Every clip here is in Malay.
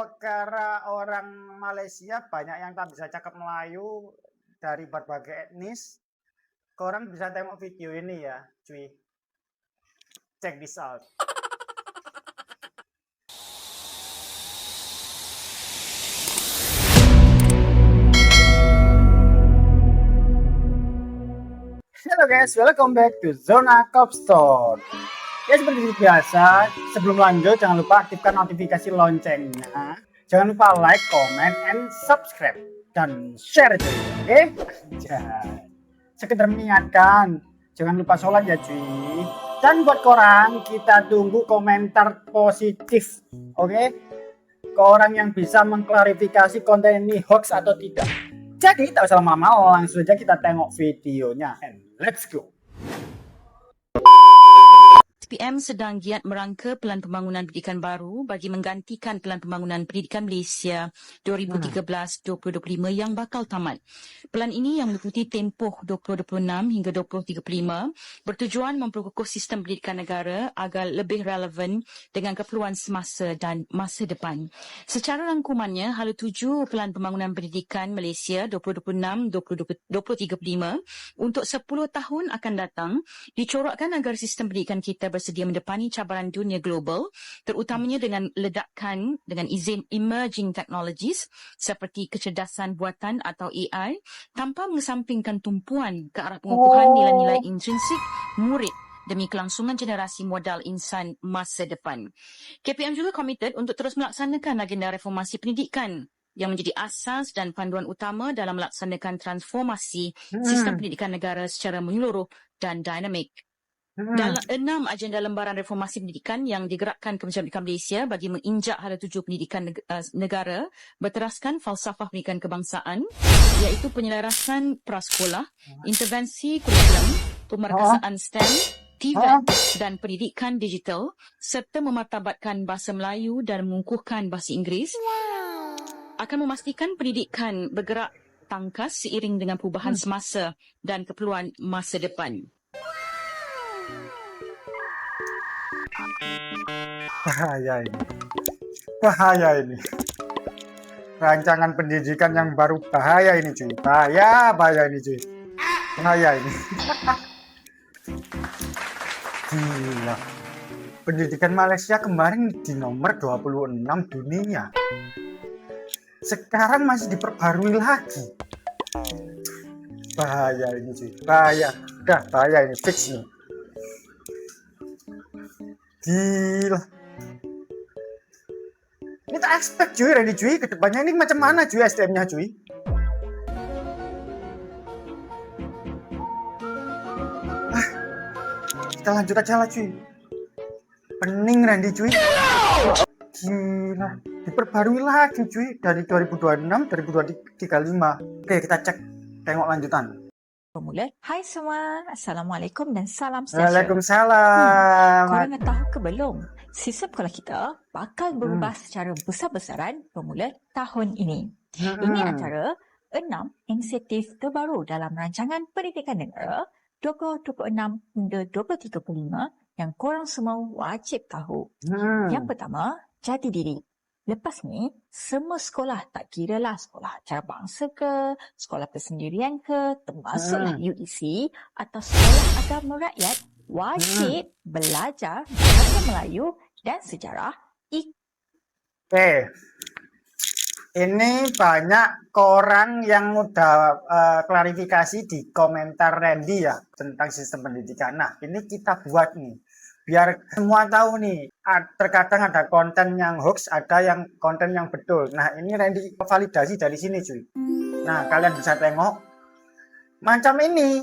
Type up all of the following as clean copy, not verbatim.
Karena orang Malaysia banyak yang tak bisa cakap Melayu dari berbagai etnis, korang bisa tengok video ini ya, cuy. Check this out. Halo guys, welcome back to Zona Copstone. Ya seperti biasa, sebelum lanjut jangan lupa aktifkan notifikasi loncengnya. Jangan lupa like, comment, and subscribe. Dan share cuy, oke? Sekedar mengingatkan, jangan lupa sholat ya cuy. Dan buat korang, kita tunggu komentar positif, oke? Ke orang yang bisa mengklarifikasi konten ini hoax atau tidak. Jadi tak usah lama-lama, langsung saja kita tengok videonya. And let's go! SPM sedang giat merangka Pelan Pembangunan Pendidikan baru bagi menggantikan Pelan Pembangunan Pendidikan Malaysia 2013-2025 yang bakal tamat. Pelan ini yang meliputi tempoh 2026 hingga 2035 bertujuan memperkukuh sistem pendidikan negara agar lebih relevan dengan keperluan semasa dan masa depan. Secara rangkumannya, hala tuju Pelan Pembangunan Pendidikan Malaysia 2026-2035 untuk 10 tahun akan datang dicorakkan agar sistem pendidikan kita bersedia mendepani cabaran dunia global, terutamanya dengan ledakan dengan izin emerging technologies seperti kecerdasan buatan atau AI, tanpa mengesampingkan tumpuan ke arah pengukuhan nilai-nilai intrinsik murid demi kelangsungan generasi modal insan masa depan. KPM juga komited untuk terus melaksanakan agenda reformasi pendidikan yang menjadi asas dan panduan utama dalam melaksanakan transformasi sistem pendidikan negara secara menyeluruh dan dinamik. Dalam 6 agenda lembaran reformasi pendidikan yang digerakkan Kementerian Pendidikan Malaysia bagi menginjak hala tuju pendidikan negara berteraskan falsafah pendidikan kebangsaan, iaitu penyelarasan prasekolah, intervensi kurikulum, pemerkasaan STEM, TVET dan pendidikan digital, serta memartabatkan bahasa Melayu dan mengukuhkan bahasa Inggeris, akan memastikan pendidikan bergerak tangkas seiring dengan perubahan semasa dan keperluan masa depan. Bahaya ini rancangan pendidikan yang baru, bahaya ini cuy, bahaya ini cuy, bahaya ini. Gila, pendidikan Malaysia kemarin di nomor 26 dunia, sekarang masih diperbarui lagi. Bahaya ini cuy, bahaya ini, fix nih. Gila, ini tak expect cuy, Randy cuy, kedepannya ini macam mana cuy SDM-nya cuy. Kita lanjut aja lah cuy, pening Randy cuy. Gila, diperbarui lagi cuy dari 2026, 2035. Oke, kita cek, tengok lanjutan. Pemula. Hai semua, Assalamualaikum dan salam sejahtera. Waalaikumsalam. Korang dah tahu ke belum? Sistem sekolah kita bakal berubah secara besar-besaran bermula tahun ini. Ini antara 6 inisiatif terbaru dalam rancangan pendidikan negara 2026 hingga 2035 yang korang semua wajib tahu. Yang pertama, jati diri. Lepas ni, semua sekolah, tak kiralah sekolah antarabangsa ke, sekolah persendirian ke, termasuklah UEC atau sekolah agama rakyat, wajib belajar bahasa Melayu dan sejarah. Ini banyak korang yang udah klarifikasi di komentar Randy ya tentang sistem pendidikan. Nah, ini kita buat nih biar semua tahu nih, terkadang ada konten yang hoax, ada yang konten yang betul. Nah, ini Randy validasi dari sini cuy. Nah, kalian bisa tengok macam ini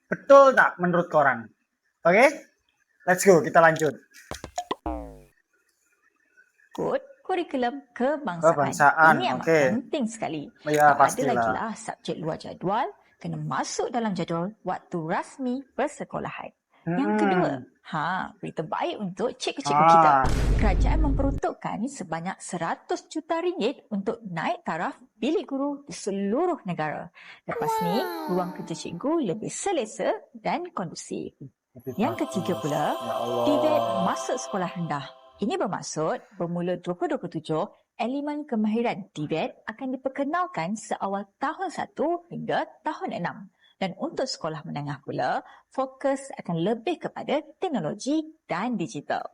betul tak menurut korang. Oke, let's go, kita lanjut. Kurikulum kebangsaan. Ini amat penting sekali. Ya, tak ada lagi lah subjek luar jadual, kena masuk dalam jadual waktu rasmi persekolahan. Yang kedua, berita baik untuk cikgu-cikgu kita. Kerajaan memperuntukkan sebanyak 100 juta ringgit untuk naik taraf bilik guru di seluruh negara. Lepas ni, ruang kerja cikgu lebih selesa dan kondusif. Yang ketiga pula, TVET masuk sekolah rendah. Ini bermaksud bermula 2027, elemen kemahiran TVET akan diperkenalkan seawal tahun 1 hingga tahun 6. Dan untuk sekolah menengah pula, fokus akan lebih kepada teknologi dan digital.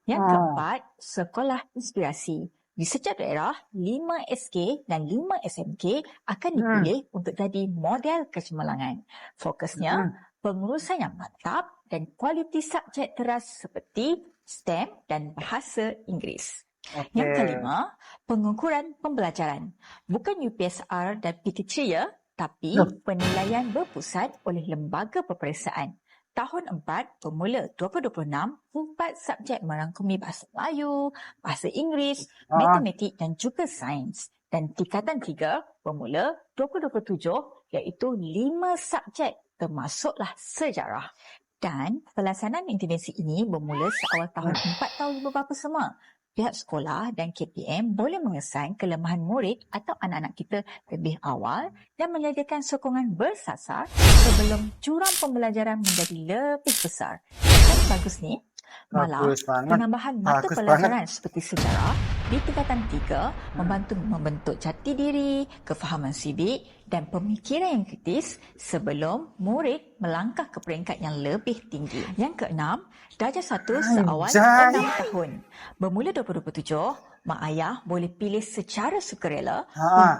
Yang keempat, sekolah inspirasi. Di setiap daerah, 5 SK dan 5 SMK akan dipilih untuk jadi model kecemerlangan. Fokusnya, pengurusan yang mantap dan kualiti subjek teras seperti STEM dan bahasa Inggeris. Yang kelima, pengukuran pembelajaran. Bukan UPSR dan PT3 ya, tapi penilaian berpusat oleh lembaga peperiksaan. Tahun 4 bermula 2026, 4 subjek merangkumi bahasa Melayu, bahasa Inggeris, matematik dan juga sains. Dan tingkatan 3 bermula 2027 iaitu 5 subjek termasuklah sejarah. Dan pelaksanaan intervensi ini bermula seawal tahun 4 tahun beberapa semua. Pihak sekolah dan KPM boleh mengesan kelemahan murid atau anak-anak kita lebih awal dan menyediakan sokongan bersasar sebelum jurang pembelajaran menjadi lebih besar. Dan bagus ni, malah penambahan mata pelajaran seperti sejarah di tingkatan 3 membantu membentuk jati diri, kefahaman sivik dan pemikiran yang kritis sebelum murid melangkah ke peringkat yang lebih tinggi. Yang keenam, darjah 1 seawal 6 tahun. Bermula 2027, mak ayah boleh pilih secara sukarela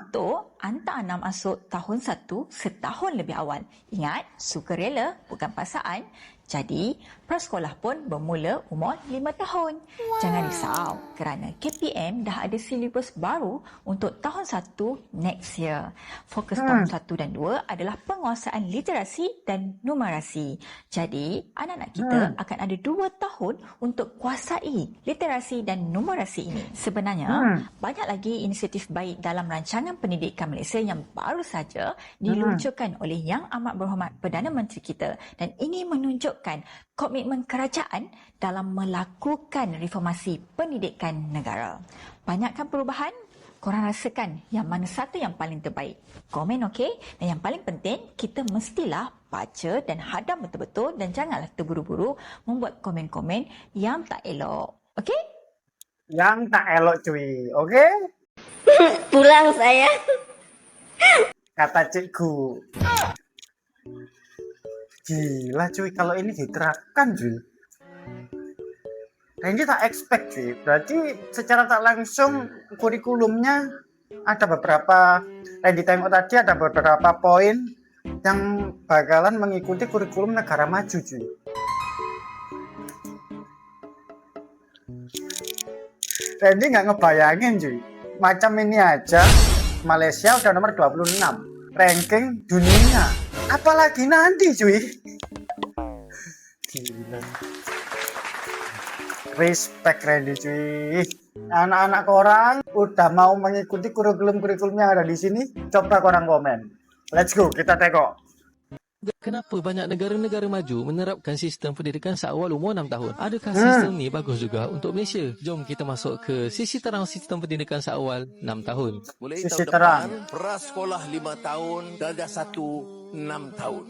untuk hantar anak masuk tahun 1 setahun lebih awal. Ingat, sukarela bukan paksaan. Jadi, prasekolah pun bermula umur 5 tahun. Jangan risau kerana KPM dah ada silibus baru untuk tahun 1 next year. Fokus tahun 1 dan 2 adalah penguasaan literasi dan numerasi. Jadi, anak-anak kita akan ada 2 tahun untuk kuasai literasi dan numerasi ini. Sebenarnya, banyak lagi inisiatif baik dalam rancangan pendidikan Malaysia yang baru saja diluncurkan oleh Yang Amat Berhormat Perdana Menteri kita. Dan ini menunjukkan komitmen kerajaan dalam melakukan reformasi pendidikan negara. Banyakkan perubahan, korang rasakan yang mana satu yang paling terbaik. Komen okey? Dan yang paling penting, kita mestilah baca dan hadam betul-betul dan janganlah terburu-buru membuat komen-komen yang tak elok. Okey? Yang tak elok cuy, okey? Pulang saya. Kata cikgu. Gila cuy, kalau ini diterapkan cuy. Randy tak expect cuy. Berarti secara tak langsung kurikulumnya ada beberapa, Randy tengok tadi ada beberapa poin yang bakalan mengikuti kurikulum negara maju cuy. Randy nggak ngebayangin cuy. Macam ini aja, Malaysia udah nomor 26 ranking dunia. Apalagi nanti cuy. Gila. Respect Randy cuy. Anak-anak korang udah mau mengikuti kurikulum-kurikulum yang ada di sini. Coba korang komen. Let's go, kita tengok. Kenapa banyak negara-negara maju menerapkan sistem pendidikan seawal umur 6 tahun? Adakah sistem ni bagus juga untuk Malaysia? Jom kita masuk ke sisi terang sistem pendidikan seawal 6 tahun. Mulai Sisi tahun terang. depan, prasekolah 5 tahun, darjah 1 6 tahun.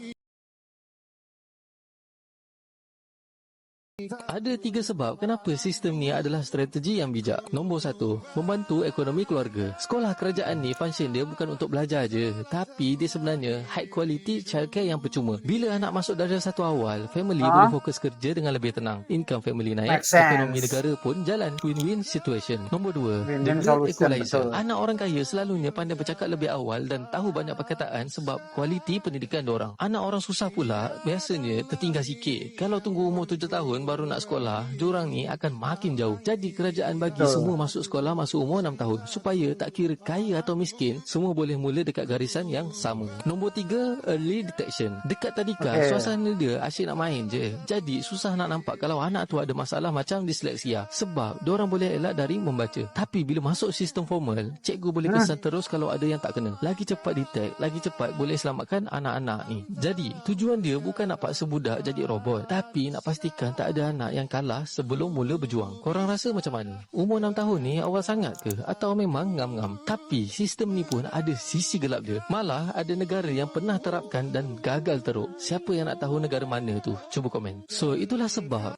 Ada 3 sebab kenapa sistem ni adalah strategi yang bijak. Nombor 1, membantu ekonomi keluarga. Sekolah kerajaan ni function dia bukan untuk belajar je, tapi dia sebenarnya high quality childcare yang percuma. Bila anak masuk darjah 1 awal, family boleh fokus kerja dengan lebih tenang. Income family naik, ekonomi negara pun jalan. Win-win situation. Nombor 2, the great equalizer. Anak orang kaya selalunya pandai bercakap lebih awal dan tahu banyak perkataan sebab kualiti pendidikan diorang. Anak orang susah pula biasanya tertinggal sikit. Kalau tunggu umur 7 tahun baru nak sekolah, diorang ni akan makin jauh. Jadi kerajaan bagi semua masuk sekolah masuk umur 6 tahun supaya tak kira kaya atau miskin, semua boleh mula dekat garisan yang sama. Nombor 3, early detection. Dekat tadika, suasana dia asyik nak main je. Jadi susah nak nampak kalau anak tu ada masalah macam disleksia sebab diorang boleh elak dari membaca. Tapi bila masuk sistem formal, cikgu boleh kesan terus kalau ada yang tak kena. Lagi cepat detect, lagi cepat boleh selamatkan anak-anak ni. Jadi tujuan dia bukan nak paksa budak jadi robot, tapi nak pastikan tak ada anak yang kalah sebelum mula berjuang. Korang rasa macam mana? Umur 6 tahun ni awal sangat ke? Atau memang ngam-ngam? Tapi sistem ni pun ada sisi gelap dia. Malah ada negara yang pernah terapkan dan gagal teruk. Siapa yang nak tahu negara mana tu? Cuba komen. So itulah sebab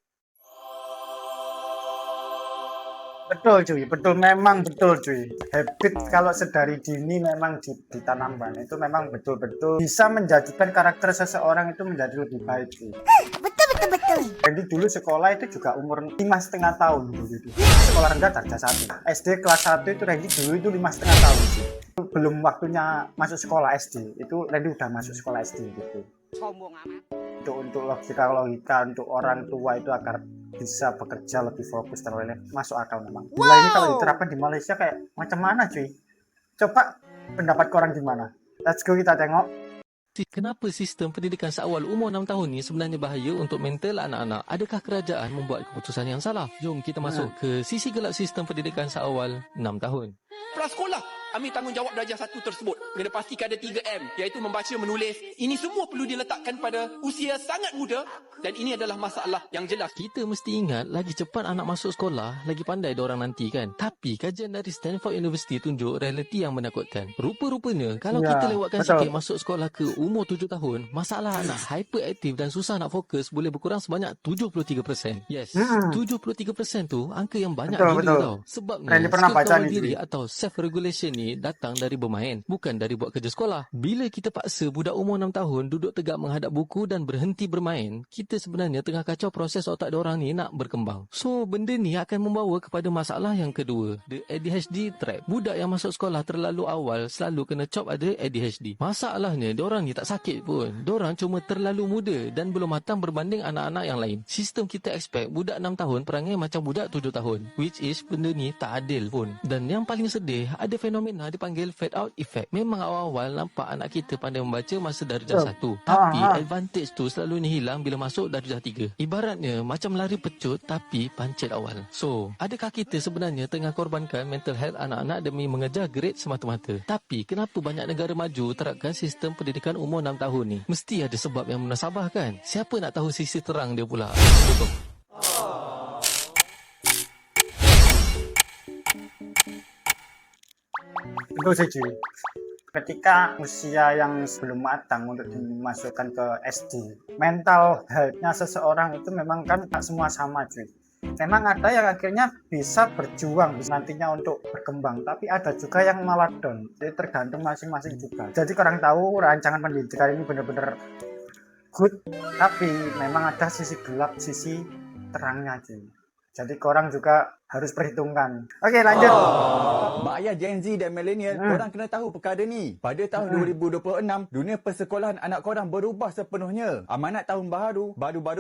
Betul cuy, betul, memang betul cuy. Habit kalau sedari dini memang ditanamkan itu memang betul-betul bisa menjadikan karakter seseorang itu menjadi lebih baik cuy. Betul. Jadi dulu sekolah itu juga umur 5,5 tahun dulu itu. Sekolah rendah darjah 1. SD kelas 1 itu Randy dulu itu 5,5 tahun sih. Belum waktunya masuk sekolah SD. Itu Randy udah masuk sekolah SD gitu. Sombong amat. Untuk logika untuk orang tua itu agar bisa bekerja lebih fokus terlebih masuk akal memang. Gila ini kalau diterapkan di Malaysia kayak macam mana cuy? Coba pendapat korang gimana? Let's go kita tengok. Kenapa sistem pendidikan seawal umur 6 tahun ni sebenarnya bahaya untuk mental anak-anak? Adakah kerajaan membuat keputusan yang salah? Jom kita masuk ke sisi gelap sistem pendidikan seawal 6 tahun. Prasekolah ambil tanggungjawab darjah 1 tersebut. Kena pastikan ada 3M, iaitu membaca, menulis. Ini semua perlu diletakkan pada usia sangat muda dan ini adalah masalah yang jelas. Kita mesti ingat, lagi cepat anak masuk sekolah, lagi pandai diorang nanti kan. Tapi kajian dari Stanford University tunjuk realiti yang menakutkan. Rupa-rupanya, kalau kita lewatkan sikit masuk sekolah ke umur 7 tahun, masalah anak hyperaktif dan susah nak fokus boleh berkurang sebanyak 73%. Yes, 73% tu angka yang banyak gila tau. Sebabnya, skill kawal diri atau self-regulation ni datang dari bermain, bukan dari buat kerja sekolah. Bila kita paksa budak umur 6 tahun duduk tegak menghadap buku dan berhenti bermain, kita sebenarnya tengah kacau proses otak diorang ni nak berkembang. So, benda ni akan membawa kepada masalah yang kedua, the ADHD trap. Budak yang masuk sekolah terlalu awal selalu kena cop ada ADHD. Masalahnya, diorang ni tak sakit pun. Diorang cuma terlalu muda dan belum matang berbanding anak-anak yang lain. Sistem kita expect budak 6 tahun perangai macam budak 7 tahun. Which is, benda ni tak adil pun. Dan yang paling sedih, ada fenomena dipanggil fade out effect. Memang awal-awal nampak anak kita pandai membaca masa darjah 1. Tapi advantage tu selalu ni hilang bila masuk darjah 3. Ibaratnya macam lari pecut tapi pancit awal. So, adakah kita sebenarnya tengah korbankan mental health anak-anak demi mengejar grade semata-mata? Tapi kenapa banyak negara maju terapkan sistem pendidikan umur 6 tahun ni? Mesti ada sebab yang munasabah kan? Siapa nak tahu sisi terang dia pula? Betul. Betul sih cuy. Ketika usia yang belum matang untuk dimasukkan ke SD, mental health-nya seseorang itu memang kan tak semua sama cuy. Memang ada yang akhirnya bisa berjuang nantinya untuk berkembang, tapi ada juga yang malah down. Jadi tergantung masing-masing juga. Jadi kurang tahu rancangan pendidikan ini benar-benar good, tapi memang ada sisi gelap, sisi terangnya cuy. Jadi korang juga harus perhitungkan. Oke, lanjut. Mak ayah Gen Z dan millennial, korang kena tahu perkara ni. Pada tahun 2026, dunia persekolahan anak korang berubah sepenuhnya. Amanat tahun baru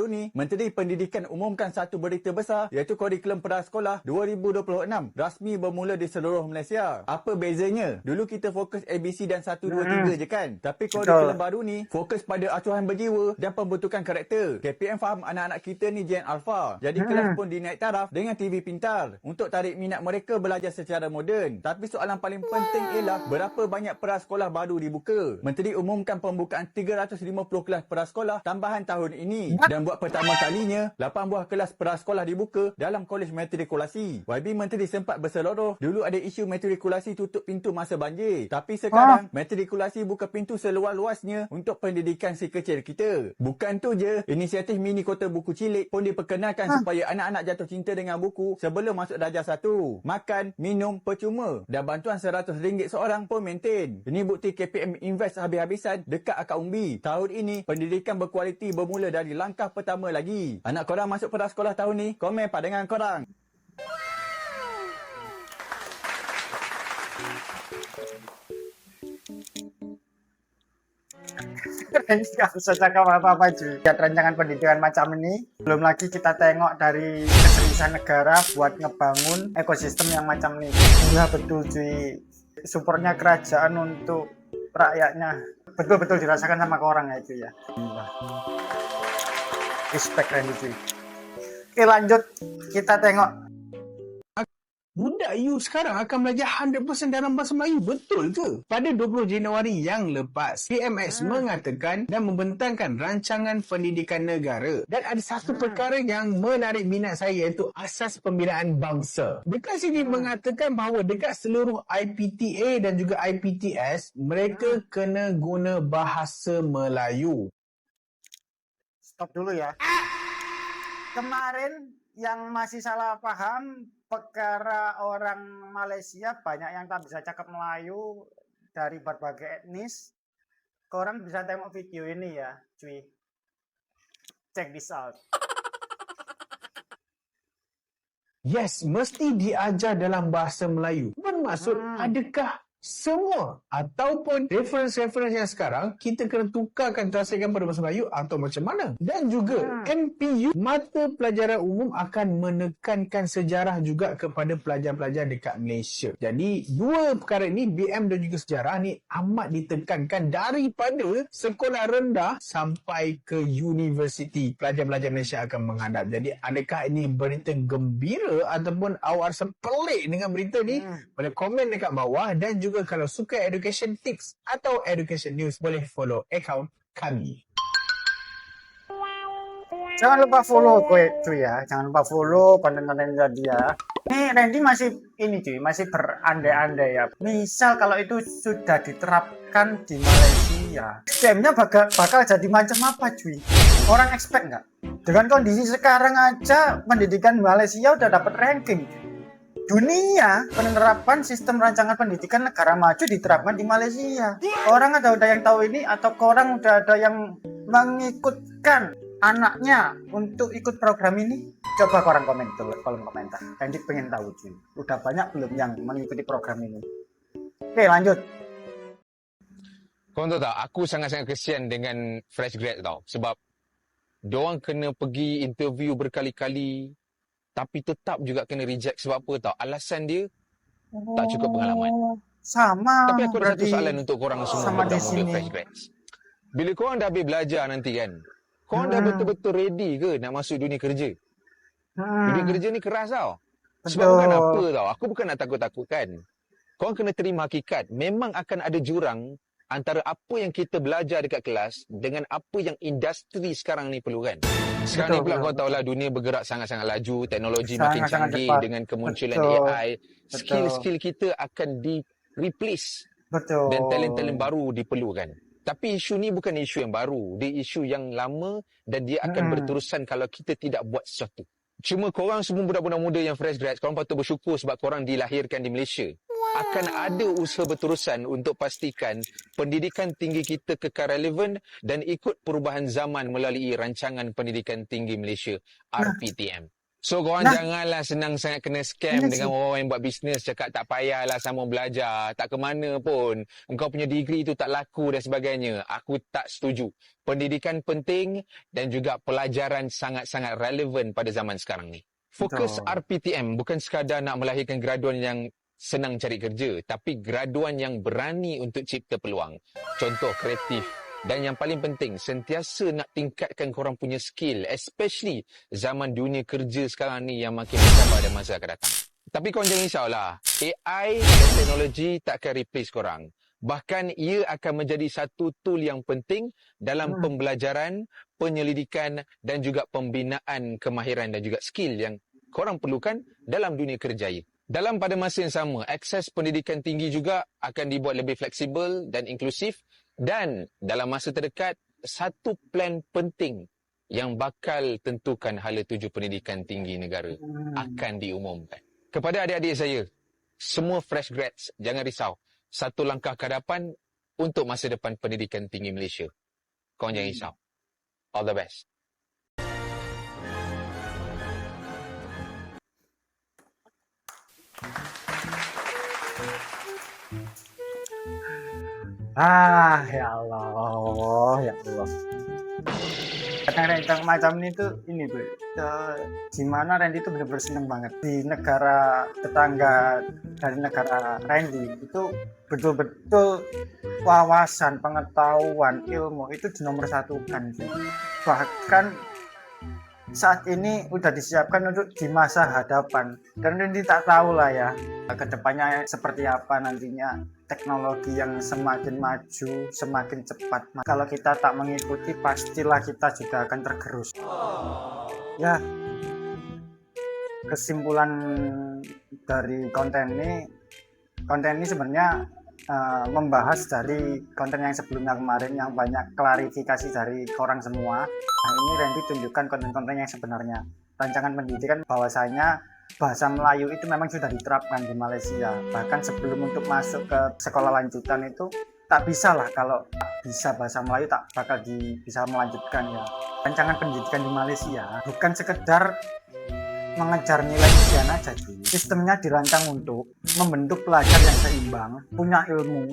ni, Menteri Pendidikan umumkan satu berita besar, iaitu kurikulum prasekolah 2026 rasmi bermula di seluruh Malaysia. Apa bezanya? Dulu kita fokus ABC dan 1, 2, 3 je kan? Tapi kurikulum baru ni fokus pada acuan berjiwa dan pembentukan karakter. KPM faham anak-anak kita ni Gen Alpha. Jadi kelas pun dinaik taraf dengan TV pintar untuk tarik minat mereka belajar secara moden. Tapi soalan paling penting ialah berapa banyak prasekolah baru dibuka. Menteri umumkan pembukaan 350 kelas prasekolah tambahan tahun ini. Dan buat pertama kalinya, 8 buah kelas prasekolah dibuka dalam kolej matrikulasi. YB Menteri sempat berseloroh, dulu ada isu matrikulasi tutup pintu masa banjir. Tapi sekarang, matrikulasi buka pintu seluas-luasnya untuk pendidikan si kecil kita. Bukan tu je, inisiatif mini kota buku cilik pun diperkenalkan supaya anak-anak jatuh cinta dengan buku sebelum masuk darjah 1. Makan, minum percuma dan bantuan RM100 seorang pun maintain. Ini bukti KPM invest habis-habisan dekat akak umbi. Tahun ini, pendidikan berkualiti bermula dari langkah pertama lagi. Anak korang masuk prasekolah tahun ni, komen pandangan korang. Ini gak usah cakap apa-apa cuy. Lihat rancangan pendidikan macam ini, belum lagi kita tengok dari keseriusan negara buat ngebangun ekosistem yang macam ini. Iya betul cuy, supportnya kerajaan untuk rakyatnya betul-betul dirasakan sama orang ya cuy ya. Respect Randy cuy. Oke lanjut, kita tengok. Budak you sekarang akan belajar 100% dalam bahasa Melayu. Betul ke? Pada 20 Januari yang lepas, PMS mengatakan dan membentangkan rancangan pendidikan negara. Dan ada satu perkara yang menarik minat saya, iaitu Asas Pembinaan Bangsa. Dekat sini mengatakan bahawa dekat seluruh IPTA dan juga IPTS, mereka kena guna bahasa Melayu. Stop dulu ya. Kemarin yang masih salah paham perkara orang Malaysia banyak yang tak bisa cakap Melayu dari berbagai etnis. Korang bisa tengok video ini ya, cuy. Check this out. Yes, mesti diajar dalam bahasa Melayu. Bermaksud, adakah semua ataupun reference-reference yang sekarang kita kena tukarkan, translatekan pada bahasa Melayu atau macam mana? Dan juga MPU, mata pelajaran umum, akan menekankan sejarah juga kepada pelajar-pelajar dekat Malaysia. Jadi dua perkara ini, BM dan juga sejarah ni amat ditekankan daripada sekolah rendah sampai ke universiti. Pelajar-pelajar Malaysia akan menghadap. Jadi adakah ini berita gembira ataupun awak rasa pelik dengan berita ni? Boleh komen dekat bawah. Dan juga kalau suka education tips atau education news, boleh follow akaun kami. Jangan lupa follow cuy ya. Jangan lupa follow konten-konten dia. Ini Randy masih masih berandai-andai ya. Misal kalau itu sudah diterapkan di Malaysia, SDM-nya bakal jadi macam apa cuy? Orang expect nggak? Dengan kondisi sekarang aja pendidikan Malaysia udah dapat ranking dunia, penerapan sistem rancangan pendidikan negara maju diterapkan di Malaysia. Orang udah yang tahu ini, atau orang udah ada yang mengikutkan anaknya untuk ikut program ini? Coba korang komen di kolom komentar. Randy pengen tahu cuy, udah banyak belum yang mengikuti program ini? Oke, lanjut. Kau tahu tak, aku sangat-sangat kesian dengan fresh grad tau. Sebab diorang kena pergi interview berkali-kali, tapi tetap juga kena reject. Sebab apa tau? Alasan dia tak cukup pengalaman. Sama. Tapi aku ada satu soalan untuk korang semua budak-budak fresh grads. Bila korang dah habis belajar nanti kan, korang dah betul-betul ready ke nak masuk dunia kerja? Dunia kerja ni keras tau. Sebab bukan apa tau. Aku bukan nak takut-takutkan. Korang kena terima hakikat. Memang akan ada jurang antara apa yang kita belajar dekat kelas dengan apa yang industri sekarang ni perlukan. Sekarang ni pula kau tahulah dunia bergerak sangat-sangat laju, teknologi makin canggih dengan kemunculan AI. Skill-skill kita akan di-replace. Dan talent-talent baru diperlukan. Tapi isu ni bukan isu yang baru. Dia isu yang lama dan dia akan berterusan kalau kita tidak buat sesuatu. Cuma korang semua budak-budak muda yang fresh grad, korang patut bersyukur sebab korang dilahirkan di Malaysia. Akan ada usaha berterusan untuk pastikan pendidikan tinggi kita kekal relevan dan ikut perubahan zaman melalui Rancangan Pendidikan Tinggi Malaysia, RPTM. So korang janganlah senang sangat kena scam dengan orang-orang yang buat bisnes cakap tak payahlah sama belajar, tak ke mana pun, engkau punya degree tu tak laku dan sebagainya. Aku tak setuju. Pendidikan penting dan juga pelajaran sangat-sangat relevan pada zaman sekarang ni. Fokus RPTM bukan sekadar nak melahirkan graduan yang senang cari kerja, tapi graduan yang berani untuk cipta peluang. Contoh kreatif. Dan yang paling penting, sentiasa nak tingkatkan korang punya skill, especially zaman dunia kerja sekarang ni yang makin bertambah pada masa akan datang. Tapi korang jangan risaulah, AI dan teknologi tak akan replace korang. Bahkan ia akan menjadi satu tool yang penting dalam pembelajaran, penyelidikan dan juga pembinaan kemahiran dan juga skill yang korang perlukan dalam dunia kerjaya. Dalam pada masa yang sama, akses pendidikan tinggi juga akan dibuat lebih fleksibel dan inklusif. Dan dalam masa terdekat, satu plan penting yang bakal tentukan hala tuju pendidikan tinggi negara akan diumumkan. Kepada adik-adik saya, semua fresh grads, jangan risau. Satu langkah ke hadapan untuk masa depan pendidikan tinggi Malaysia. Korang jangan risau. All the best. Ya Allah, ya Allah. Rencang macam ini tuh ini tuh gimana Randy itu benar-benar seneng banget di negara tetangga dari negara Randy itu betul-betul wawasan, pengetahuan, ilmu itu dinomorsatukan sih. Bahkan saat ini udah disiapkan untuk di masa hadapan dan Randy tak tahu lah ya kedepannya seperti apa nantinya. Teknologi yang semakin maju, semakin cepat. Kalau kita tak mengikuti, pastilah kita juga akan tergerus. Ya, kesimpulan dari konten ini sebenarnya membahas dari konten yang sebelumnya kemarin yang banyak klarifikasi dari korang semua. Nah, ini Randy tunjukkan konten-konten yang sebenarnya. Rancangan pendidikan bahwasanya bahasa Melayu itu memang sudah diterapkan di Malaysia. Bahkan sebelum untuk masuk ke sekolah lanjutan itu tak bisa lah, kalau tak bisa bahasa Melayu tak bakal bisa melanjutkan ya. Rancangan pendidikan di Malaysia bukan sekedar mengejar nilai ujian aja sih. Sistemnya dirancang untuk membentuk pelajar yang seimbang, punya ilmu,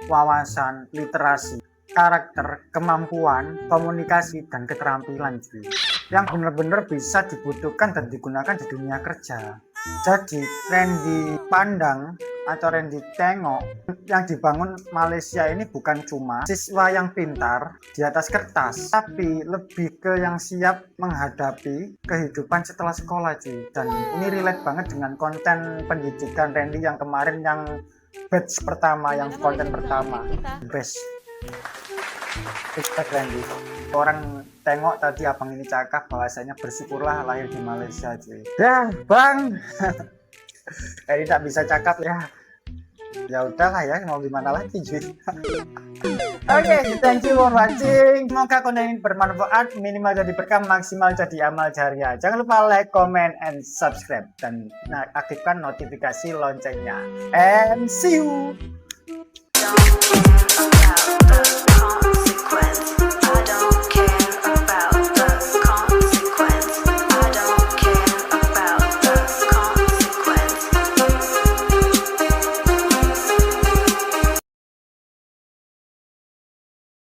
wawasan, literasi, karakter, kemampuan, komunikasi, dan keterampilan sih, yang benar-benar bisa dibutuhkan dan digunakan di dunia kerja. Jadi tren dipandang atau tren ditengok yang dibangun Malaysia ini bukan cuma siswa yang pintar di atas kertas, tapi lebih ke yang siap menghadapi kehidupan setelah sekolah cuy. Dan ini relate banget dengan konten pendidikan Randy yang kemarin, yang batch pertama, yang konten pertama, best. Respect Randy. Orang tengok tadi abang ini cakap, bahwasanya bersyukurlah lahir di Malaysia cuy. Ya bang, ini tak bisa cakap ya. Ya udahlah ya, mau gimana lagi cuy. Oke, thank you for watching. Semoga konten ini bermanfaat, minimal jadi berkah, maksimal jadi amal jariah. Jangan lupa like, comment, and subscribe, dan aktifkan notifikasi loncengnya. And see you.